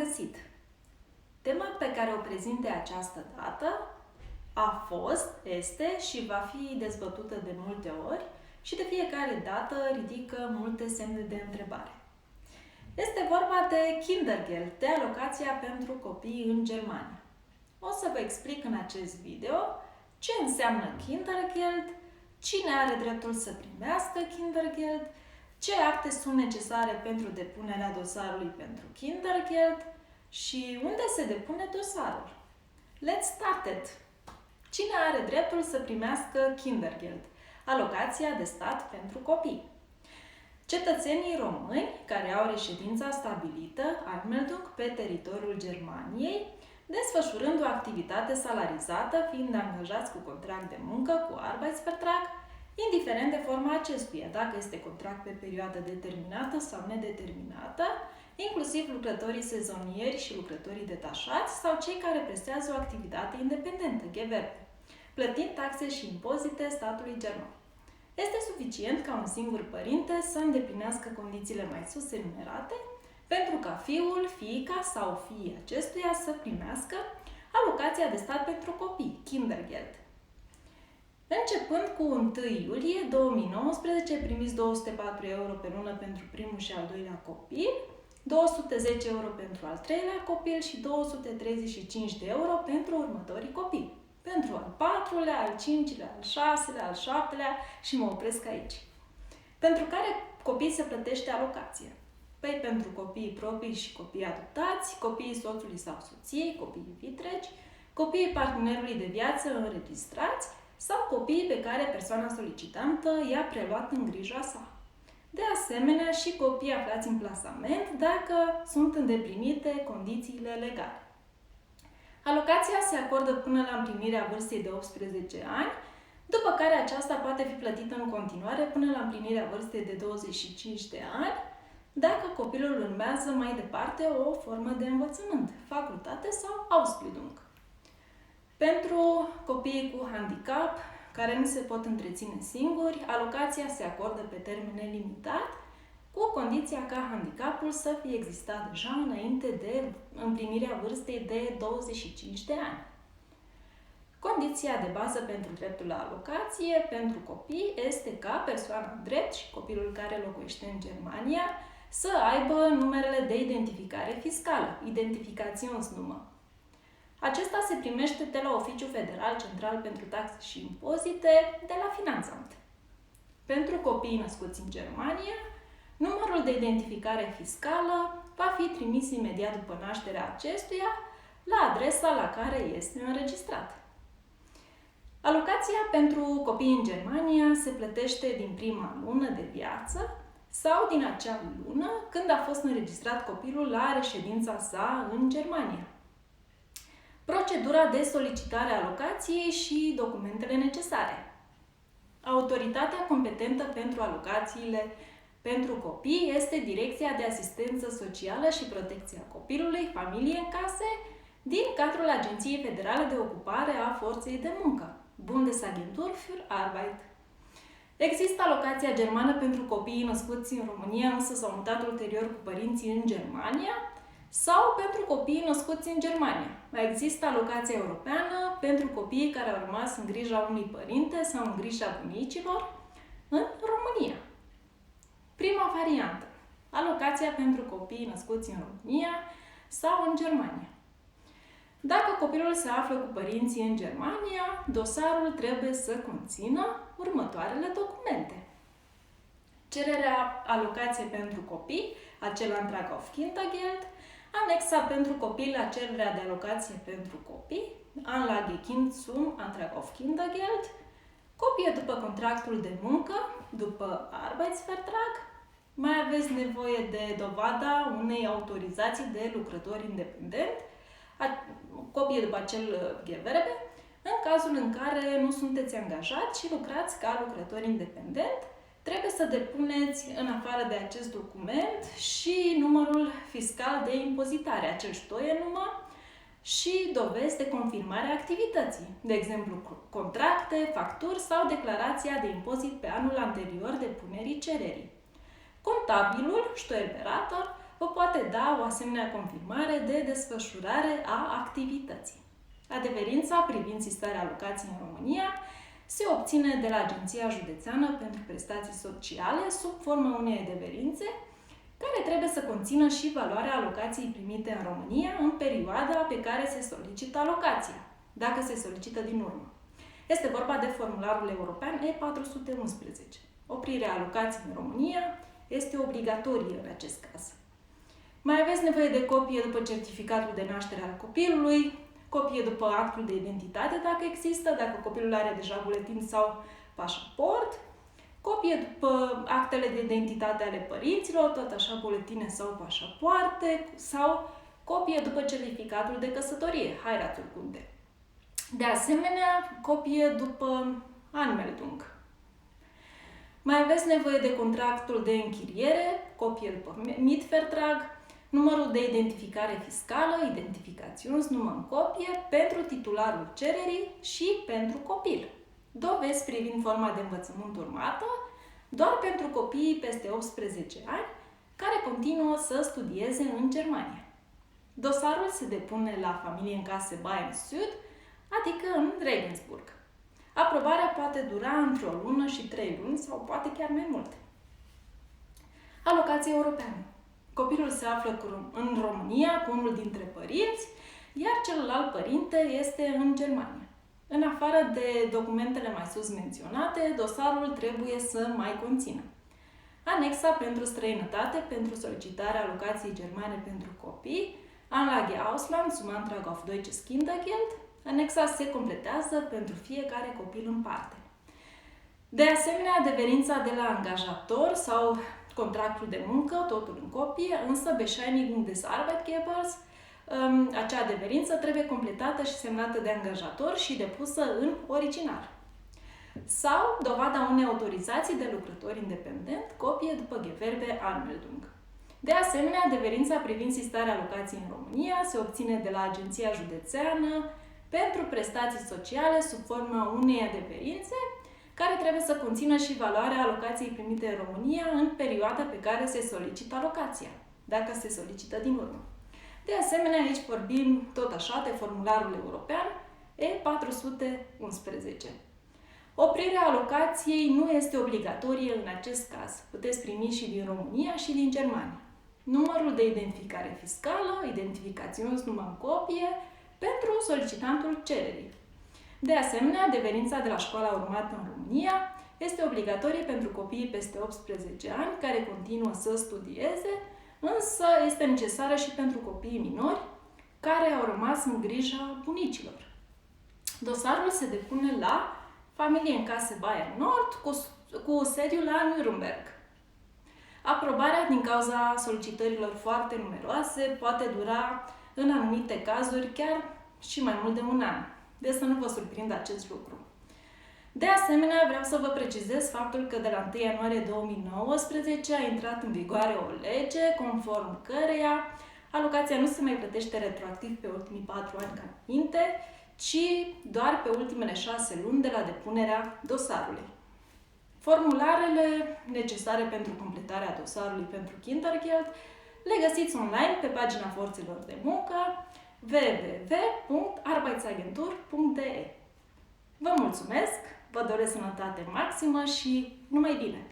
găsit! Tema pe care o prezint de această dată a fost, este și va fi dezbătută de multe ori și de fiecare dată ridică multe semne de întrebare. Este vorba de Kindergeld, de alocația pentru copii în Germania. O să vă explic în acest video ce înseamnă Kindergeld, cine are dreptul să primească Kindergeld, ce acte sunt necesare pentru depunerea dosarului pentru Kindergeld și unde se depune dosarul. Let's start it! Cine are dreptul să primească Kindergeld, alocația de stat pentru copii? Cetățenii români care au reședința stabilită, Anmeldung, pe teritoriul Germaniei, desfășurând o activitate salarizată, fiind angajați cu contract de muncă, cu Arbeitsvertrag, indiferent de forma acestuia, dacă este contract pe perioadă determinată sau nedeterminată, inclusiv lucrătorii sezonieri și lucrătorii detașați sau cei care prestează o activitate independentă, Gewerbe, plătind taxe și impozite statului german. Este suficient ca un singur părinte să îndeplinească condițiile mai sus enumerate pentru ca fiul, fiica sau fiii acestuia să primească alocația de stat pentru copii, Kindergeld. Începând cu 1 iulie 2019, primiți 204 euro pe lună pentru primul și al doilea copil, 210 euro pentru al treilea copil și 235 de euro pentru următorii copii. Pentru al patrulea, al cincilea, al șaselea, al șaptelea și mă opresc aici. Pentru care copii se plătește alocație? Păi pentru copiii proprii și copiii adoptați, copiii soțului sau soției, copiii vitregi, copiii partenerului de viață înregistrați sau copiii pe care persoana solicitantă i-a preluat în grija sa. De asemenea, și copiii aflați în plasament dacă sunt îndeplinite condițiile legale. Alocația se acordă până la împlinirea vârstei de 18 ani, după care aceasta poate fi plătită în continuare până la împlinirea vârstei de 25 de ani, dacă copilul urmează mai departe o formă de învățământ, facultate sau Ausbildung. Pentru copiii cu handicap, care nu se pot întreține singuri, alocația se acordă pe termen nelimitat, cu condiția ca handicapul să fie existat deja înainte de împlinirea vârstei de 25 de ani. Condiția de bază pentru dreptul la alocație pentru copii este ca persoana drept și copilul care locuiește în Germania să aibă numerele de identificare fiscală, Identifikationsnummer. Acesta se primește de la Oficiul Federal Central pentru Taxe și Impozite, de la Finanzamt. Pentru copiii născuți în Germania, numărul de identificare fiscală va fi trimis imediat după nașterea acestuia la adresa la care este înregistrat. Alocația pentru copii în Germania se plătește din prima lună de viață sau din acea lună când a fost înregistrat copilul la reședința sa în Germania. Procedura de solicitare a alocației și documentele necesare. Autoritatea competentă pentru alocațiile pentru copii este Direcția de Asistență Socială și Protecția Copilului, Familie în Case, din cadrul Agenției Federale de Ocupare a Forței de Muncă, Bundesagentur für Arbeit. Există alocația germană pentru copiii născuți în România, însă s-au mutat ulterior cu părinții în Germania, sau pentru copiii născuți în Germania. Mai există alocația europeană pentru copiii care au rămas în grija unui părinte sau în grija bunicilor în România. Prima variantă. Alocația pentru copiii născuți în România sau în Germania. Dacă copilul se află cu părinții în Germania, dosarul trebuie să conțină următoarele documente. Cererea alocației pentru copii, acel Antrag auf Kindergeld, anexa pentru copii la cererea de alocație pentru copii, Anlage Kind zum Antrag auf Kindergeld, copie după contractul de muncă, după Arbeitsvertrag, mai aveți nevoie de dovada unei autorizații de lucrător independent, copie după acel Gewerbe, în cazul în care nu sunteți angajați și lucrați ca lucrător independent, trebuie să depuneți în afară de acest document și numărul fiscal de impozitare, acel Steuernummer, și dovezi de confirmare a activității, de exemplu contracte, facturi sau declarația de impozit pe anul anterior depunerii cererii. Contabilul, Steuerberater, vă poate da o asemenea confirmare de desfășurare a activității. Adeverința privind sistarea alocației în România se obține de la Agenția Județeană pentru Prestații Sociale sub forma unei adeverințe care trebuie să conțină și valoarea alocației primite în România în perioada pe care se solicită alocația, dacă se solicită din urmă. Este vorba de formularul european E411. Oprirea alocației în România este obligatorie în acest caz. Mai aveți nevoie de copie după certificatul de naștere al copilului, copie după actul de identitate dacă există, dacă copilul are deja buletin sau pașaport, copie după actele de identitate ale părinților, tot așa buletine sau pașapoarte, sau copie după certificatul de căsătorie, Heiratsurkunde. De asemenea, copie după Anmeldung. Mai aveți nevoie de contractul de închiriere, copie după Mietvertrag, numărul de identificare fiscală, identificaționsnumăr în copie, pentru titularul cererii și pentru copil. Dovezi privind forma de învățământ urmată, doar pentru copiii peste 18 ani, care continuă să studieze în Germania. Dosarul se depune la Familiencase Bayern Süd, adică în Regensburg. Aprobarea poate dura între o lună și 3 luni sau poate chiar mai mult. Alocație europeană. Copilul se află în România cu unul dintre părinți, iar celălalt părinte este în Germania. În afară de documentele mai sus menționate, dosarul trebuie să mai conțină anexa pentru străinătate pentru solicitarea alocației germane pentru copii, Anlage Ausland zum Antrag auf Deutsches Kindergeld. Anexa se completează pentru fiecare copil în parte. De asemenea, adeverința de la angajator sau contractul de muncă, totul în copie, însă Bescheinigung des Arbeitgebers, acea adeverință trebuie completată și semnată de angajator și depusă în original. Sau dovada unei autorizații de lucrător independent, copie după Gewerbe Anmeldung. De asemenea, adeverința privind sistarea alocației în România se obține de la Agenția Județeană pentru Prestații Sociale sub forma unei adeverințe care trebuie să conțină și valoarea alocației primite în România în perioada pe care se solicită alocația, dacă se solicită din urmă. De asemenea, aici vorbim tot așa de formularul european E411. Oprirea alocației nu este obligatorie în acest caz. Puteți primi și din România și din Germania. Numărul de identificare fiscală, identificaționsnumăr în copie, pentru solicitantul cererii. De asemenea, adeverința de la școala urmată în România este obligatorie pentru copiii peste 18 ani care continuă să studieze, însă este necesară și pentru copiii minori care au rămas în grija bunicilor. Dosarul se depune la Familiencase Bayern Nord cu sediul la Nuremberg. Aprobarea din cauza solicitărilor foarte numeroase poate dura în anumite cazuri chiar și mai mult de un an. Deci să nu vă surprindă acest lucru. De asemenea, vreau să vă precizez faptul că de la 1 ianuarie 2019 a intrat în vigoare o lege conform căreia alocația nu se mai plătește retroactiv pe ultimii 4 ani ca înainte, ci doar pe ultimele 6 luni de la depunerea dosarului. Formularele necesare pentru completarea dosarului pentru Kindergeld le găsiți online pe pagina Forțelor de Muncă www.arbeitsagentur.de. Vă mulțumesc, vă doresc sănătate maximă și numai bine!